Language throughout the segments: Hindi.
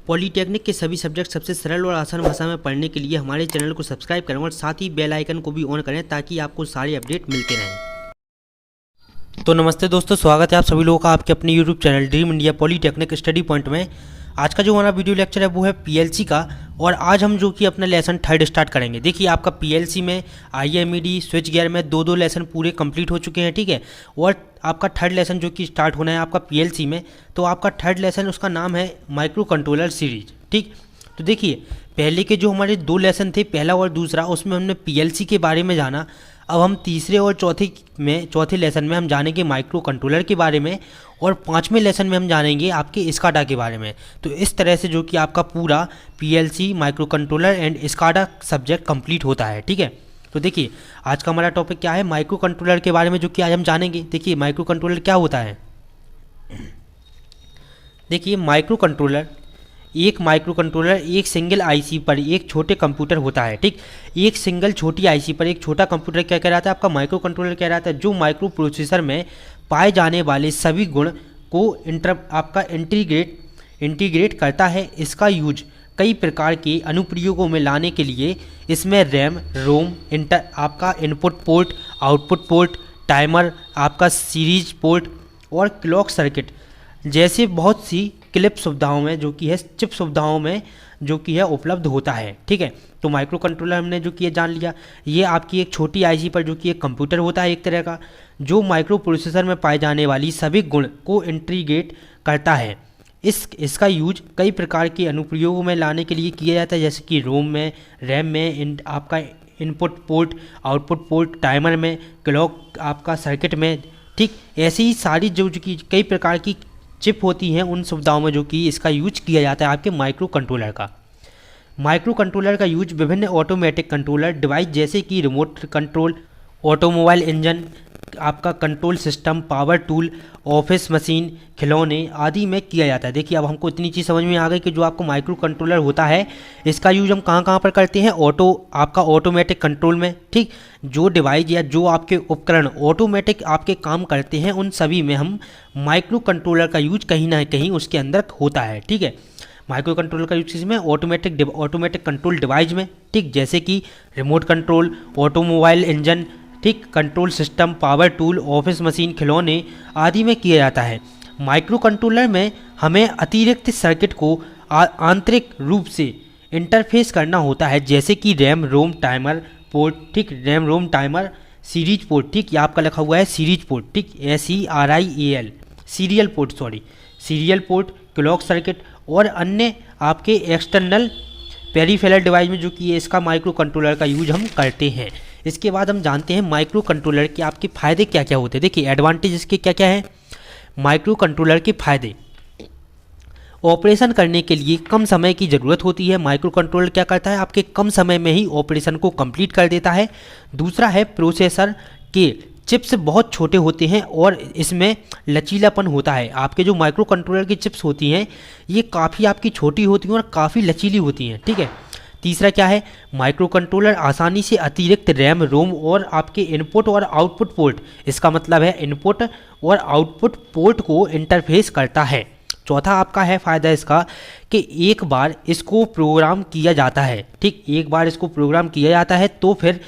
पॉलीटेक्निक के सभी सब्जेक्ट सबसे सरल और आसान भाषा में पढ़ने के लिए हमारे चैनल को सब्सक्राइब करें और साथ ही बेल आइकन को भी ऑन करें ताकि आपको सारे अपडेट मिलते रहें। तो नमस्ते दोस्तों, स्वागत है आप सभी लोगों का आपके अपने YouTube channel dream India polytechnic study point में। आज का जो हमारा वीडियो लेक्चर है वो है पीएलसी का, और आज हम जो कि अपना लेसन 3rd स्टार्ट करेंगे। देखिए, आपका पीएलसी में आईएमईडी स्विच गियर में दो लेसन पूरे कंप्लीट हो चुके हैं, ठीक है। और आपका 3rd लेसन जो कि स्टार्ट होना है आपका पीएलसी में, तो आपका 3rd लेसन उसका नाम है माइक्रो कंट्रोलर सीरीज, ठीक। तो देखिए, पहले के जो हमारे 2 लेसन थे, पहला और दूसरा, उसमें हमने पीएलसी के बारे में जाना। अब हम तीसरे और चौथे लेसन में हम जानेंगे माइक्रो कंट्रोलर के बारे में, और 5वें लेसन में हम जानेंगे आपके स्काडा के बारे में। तो इस तरह से जो कि आपका पूरा PLC, micro controller and SCADA subject complete होता है, ठीक है। तो देखिए, आज का हमारा टॉपिक क्या है, माइक्रो कंट्रोलर के बारे में जो कि आज हम जानेंगे। देखिए, माइक्रो कंट्रोलर क्या होता है। देखिए, माइक्रो कंट्रोलर एक सिंगल आईसी पर एक छोटे कंप्यूटर होता है, ठीक। एक सिंगल छोटी आईसी पर एक छोटा कंप्यूटर क्या कहलाता है, आपका माइक्रो कंट्रोलर कहलाता है, जो माइक्रो प्रोसेसर में पाए जाने वाले सभी गुण को इंटीग्रेट करता है। इसका यूज कई प्रकार के अनुप्रयोगों में लाने के लिए इसमें रैम, रोम, आपका input port, output port, timer, आपका सीरीज पोर्ट और क्लॉक सर्किट जैसे बहुत सी क्लिप सुविधाओं में जो कि है चिप सुविधाओं में जो कि है उपलब्ध होता है, ठीक है। तो माइक्रो कंट्रोलर हमने जो कि ये जान लिया, ये आपकी एक छोटी आईसी पर जो कि एक कंप्यूटर होता है एक तरह का, जो माइक्रो प्रोसेसर में पाए जाने वाली सभी गुण को इंटीग्रेट करता है। इसका यूज कई प्रकार के अनुप्रयोगों में लाने के लिए किया जाता है, जैसे कि रोम में, रैम में, आपका input port, output port, timer में, क्लॉक आपका सर्किट में, ठीक। ऐसी ही सारी जो कि कई प्रकार की चिप होती हैं, उन सुविधाओं में जो कि इसका यूज किया जाता है आपके माइक्रो कंट्रोलर का। माइक्रो कंट्रोलर का यूज विभिन्न ऑटोमेटिक कंट्रोलर डिवाइस जैसे कि रिमोट कंट्रोल, ऑटोमोबाइल इंजन, आपका control system, power tool, office machine, खिलौने आदि में किया जाता है। देखिए, अब हमको इतनी चीज़ समझ में आ गई कि जो आपको माइक्रो कंट्रोलर होता है, इसका यूज हम कहाँ कहाँ पर करते हैं, आपका ऑटोमेटिक कंट्रोल में, ठीक। जो डिवाइस या जो आपके उपकरण ऑटोमेटिक आपके काम करते हैं, उन सभी में हम माइक्रो कंट्रोलर का यूज कहीं ना कहीं उसके अंदर होता है, ठीक है। माइक्रो कंट्रोलर का यूज किसमें, ऑटोमेटिक कंट्रोल डिवाइस में, ठीक, जैसे कि रिमोट कंट्रोल, ऑटोमोबाइल इंजन, ठीक, control system, power tool, office machine, खिलौने आदि में किया जाता है। माइक्रो कंट्रोलर में हमें अतिरिक्त सर्किट को आंतरिक रूप से इंटरफेस करना होता है, जैसे कि रैम, रोम, टाइमर पोर्ट, ठीक, रैम, रोम, टाइमर, सीरीज पोर्ट, ठीक, ये आपका लिखा हुआ है सीरीज पोर्ट, ठीक, SERIAL, serial port, clock circuit और अन्य आपके एक्सटर्नल पेरिफेरल डिवाइस में जो कि इसका माइक्रो कंट्रोलर का यूज हम करते हैं। इसके बाद हम जानते हैं माइक्रो कंट्रोलर के आपके फ़ायदे क्या क्या होते हैं। देखिए, एडवांटेज इसके क्या क्या है। माइक्रो कंट्रोलर के फ़ायदे, ऑपरेशन करने के लिए कम समय की ज़रूरत होती है। माइक्रो कंट्रोलर क्या करता है, आपके कम समय में ही ऑपरेशन को कंप्लीट कर देता है। दूसरा है, प्रोसेसर के चिप्स बहुत छोटे होते हैं और इसमें लचीलापन होता है। आपके जो माइक्रो कंट्रोलर की चिप्स होती हैं, ये काफ़ी आपकी छोटी होती हैं और काफ़ी लचीली होती हैं, ठीक है। तीसरा क्या है, माइक्रो कंट्रोलर आसानी से अतिरिक्त रैम, रोम और आपके इनपुट और आउटपुट पोर्ट, इसका मतलब है इनपुट और आउटपुट पोर्ट को इंटरफेस करता है। चौथा आपका है फ़ायदा इसका कि एक बार इसको प्रोग्राम किया जाता है, ठीक, एक बार इसको प्रोग्राम किया जाता है तो फिर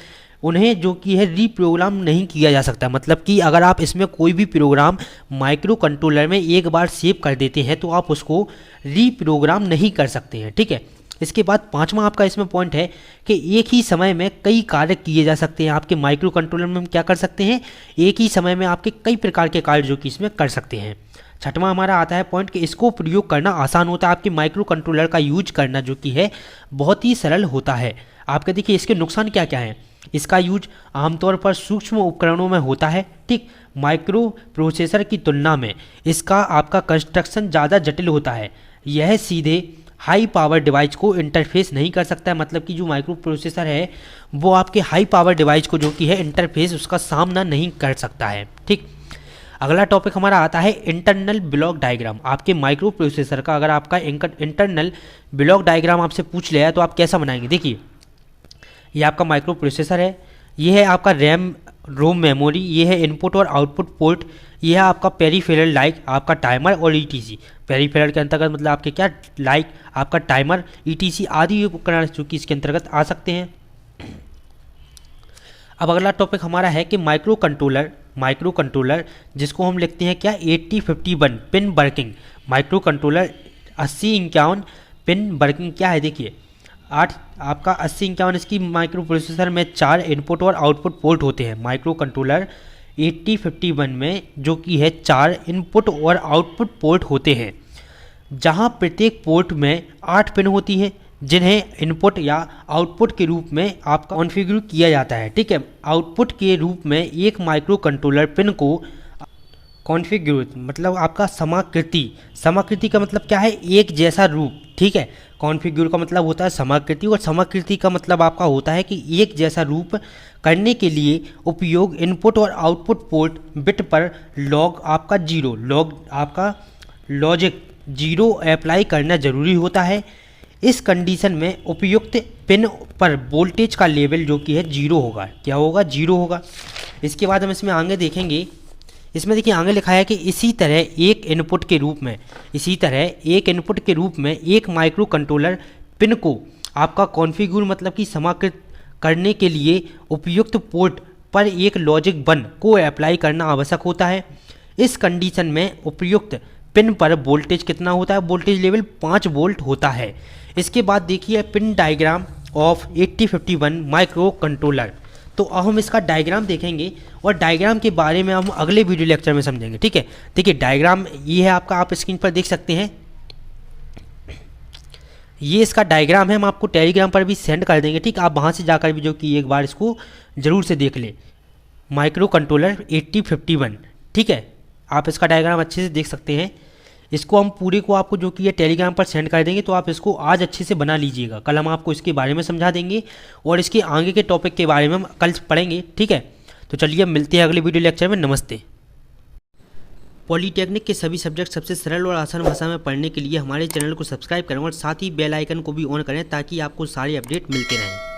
उन्हें जो कि है रीप्रोग्राम नहीं किया जा सकता। मतलब कि अगर आप इसमें कोई भी प्रोग्राम माइक्रो कंट्रोलर में एक बार सेव कर देते हैं तो आप उसको रीप्रोग्राम नहीं कर सकते हैं, ठीक है। इसके बाद 5वां आपका इसमें पॉइंट है कि एक ही समय में कई कार्य किए जा सकते हैं। आपके माइक्रो कंट्रोलर में हम क्या कर सकते हैं, एक ही समय में आपके कई प्रकार के कार्य जो कि इसमें कर सकते हैं। 6वां हमारा आता है पॉइंट कि इसको प्रयोग करना आसान होता है। आपके माइक्रो कंट्रोलर का यूज करना जो कि है बहुत ही सरल होता है। आपके देखिए, इसके नुकसान क्या क्या हैं। इसका यूज आमतौर पर सूक्ष्म उपकरणों में होता है, ठीक। माइक्रो प्रोसेसर की तुलना में इसका आपका कंस्ट्रक्शन ज़्यादा जटिल होता है। यह सीधे हाई पावर डिवाइस को इंटरफेस नहीं कर सकता है। मतलब कि जो माइक्रो प्रोसेसर है वो आपके हाई पावर डिवाइस को जो कि है इंटरफेस उसका सामना नहीं कर सकता है, ठीक। अगला टॉपिक हमारा आता है इंटरनल ब्लॉक डायग्राम। आपके माइक्रो प्रोसेसर का अगर आपका इंटरनल ब्लॉक डायग्राम आपसे पूछ लिया है तो आप कैसा बनाएंगे। देखिए, ये आपका माइक्रो प्रोसेसर है, ये है आपका रैम रोम मेमोरी, ये है इनपुट और आउटपुट पोर्ट, ये है आपका पेरीफेरल लाइक आपका टाइमर और ईटीसी। पेरीफेरल के अंतर्गत मतलब आपके क्या लाइक आपका टाइमर, ईटीसी आदि उपकरण जो कि इसके अंतर्गत आ सकते हैं। अब अगला टॉपिक हमारा है कि माइक्रो कंट्रोलर जिसको हम लिखते हैं क्या 8051 pin working. Micro controller 8051 pin working क्या है, देखिए 8 आपका 8051 इसकी माइक्रो प्रोसेसर में 4 इनपुट और आउटपुट पोर्ट होते हैं। माइक्रो कंट्रोलर 8051 में जो कि है 4 इनपुट और आउटपुट पोर्ट होते हैं, जहां प्रत्येक पोर्ट में 8 पिन होती हैं जिन्हें इनपुट या आउटपुट के रूप में आपका कॉन्फ़िगर किया जाता है। ठीक है, आउटपुट के रूप में एक माइक्रो कंट्रोलर पिन को कॉन्फ़िगर मतलब आपका समाकृति का मतलब क्या है, एक जैसा रूप। ठीक है, कॉन्फ़िगर का मतलब होता है समाकृति और समाकृति का मतलब आपका होता है कि एक जैसा रूप करने के लिए उपयोग इनपुट और आउटपुट पोर्ट बिट पर लॉग आपका लॉजिक 0 अप्लाई करना जरूरी होता है। इस कंडीशन में उपयुक्त पिन पर वोल्टेज का लेवल जो कि है 0 होगा। क्या होगा, 0 होगा। इसके बाद हम इसमें आगे देखेंगे, इसमें देखिए आगे लिखा है कि इसी तरह एक इनपुट के रूप में एक माइक्रो कंट्रोलर पिन को आपका कॉन्फ़िगर मतलब कि समाकृत करने के लिए उपयुक्त पोर्ट पर एक लॉजिक 1 को अप्लाई करना आवश्यक होता है। इस कंडीशन में उपयुक्त पिन पर वोल्टेज कितना होता है, वोल्टेज लेवल 5 वोल्ट होता है। इसके बाद देखिए pin diagram of 8051 micro controller. तो अब हम इसका डायग्राम देखेंगे और डायग्राम के बारे में हम अगले वीडियो लेक्चर में समझेंगे। ठीक है, देखिए डायग्राम ये है आपका, आप स्क्रीन पर देख सकते हैं, ये इसका डायग्राम है। हम आपको टेलीग्राम पर भी सेंड कर देंगे। ठीक, आप वहाँ से जाकर भी जो कि एक बार इसको ज़रूर से देख ले, माइक्रो कंट्रोलर 8051। ठीक है, आप इसका डायग्राम अच्छे से देख सकते हैं। इसको हम पूरे को आपको जो कि ये टेलीग्राम पर सेंड कर देंगे, तो आप इसको आज अच्छे से बना लीजिएगा। कल हम आपको इसके बारे में समझा देंगे और इसके आगे के टॉपिक के बारे में हम कल पढ़ेंगे। ठीक है, तो चलिए मिलते हैं अगले वीडियो लेक्चर में। नमस्ते। पॉलीटेक्निक के सभी सब्जेक्ट सबसे सरल और आसान भाषा में पढ़ने के लिए हमारे चैनल को सब्सक्राइब करें और साथ ही बेल आइकन को भी ऑन करें ताकि आपको सारे अपडेट मिलते रहें।